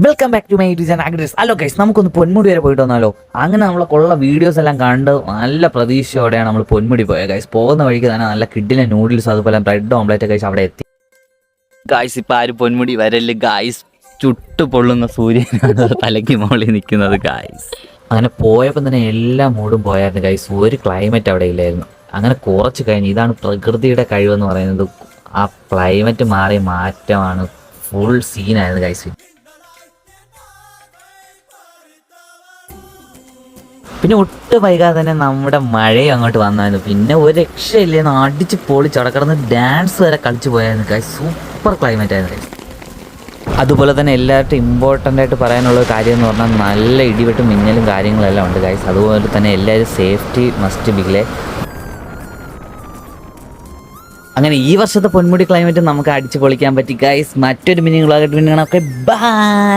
Welcome back to my YouTube channel അഗ്രസ്. Hello guys, നമുക്കൊന്ന് പൊന്മുടി വരെ പോയിട്ട് വന്നാലോ? അങ്ങനെ നമ്മളെ കൊള്ള വീഡിയോസ് എല്ലാം കണ്ട് നല്ല പ്രതീക്ഷയോടെയാണ് നമ്മൾ പൊന്മുടി പോയത് ഗൈസ്. പോകുന്ന വഴിക്ക് തന്നെ നല്ല കിഡിലെ നൂഡിൽസ് അതുപോലെ ബ്രെഡ് ഓംലെറ്റ് ഗൈസ് അവിടെ എത്തി. ഗൈസ് ഇപ്പം ആരും പൊന്മുടി വരല് ഗൈസ്, ചുട്ടു പൊള്ളുന്ന സൂര്യനാണ് തലയ്ക്ക് മുകളിൽ നിൽക്കുന്നത് ഗൈസ്. അങ്ങനെ പോയപ്പോൾ തന്നെ എല്ലാ മൂടും പോയായിരുന്നു ഗൈസ്. ഒരു ക്ലൈമറ്റ് അവിടെ ഇല്ലായിരുന്നു. അങ്ങനെ കുറച്ച് കഴിഞ്ഞ് ഇതാണ് പ്രകൃതിയുടെ കഴിവെന്ന് പറയുന്നത്. ആ ക്ലൈമറ്റ് മാറിയ മാറ്റമാണ് ഫുൾ സീനായിരുന്നു ഗൈസ്. പിന്നെ ഒട്ടും വൈകാതെ തന്നെ നമ്മുടെ മഴയും അങ്ങോട്ട് വന്നായിരുന്നു. പിന്നെ ഒരു രക്ഷയില്ലായിരുന്നു, അടിച്ച് പൊളിച്ച് അവിടെ കിടന്ന് ഡാൻസ് വരെ കളിച്ച് പോയായിരുന്നു ഗൈസ്. സൂപ്പർ ക്ലൈമറ്റ് ആയിരുന്നു ഗൈസ്. അതുപോലെ തന്നെ എല്ലാവരും ഇമ്പോർട്ടൻ്റ് ആയിട്ട് പറയാനുള്ള കാര്യം എന്ന് പറഞ്ഞാൽ നല്ല ഇടിവെട്ടും മിന്നലും കാര്യങ്ങളെല്ലാം ഉണ്ട് ഗൈസ്. അതുപോലെ തന്നെ എല്ലാവരും സേഫ്റ്റി മസ്റ്റ് ബിഗിലെ. അങ്ങനെ ഈ വർഷത്തെ പൊന്മുടി ക്ലൈമറ്റ് നമുക്ക് അടിച്ച് പൊളിക്കാൻ പറ്റി ഗൈസ്. മറ്റൊരു മിനി വ്ളോഗായിട്ട് പിന്നെ കാണാം. Okay, by.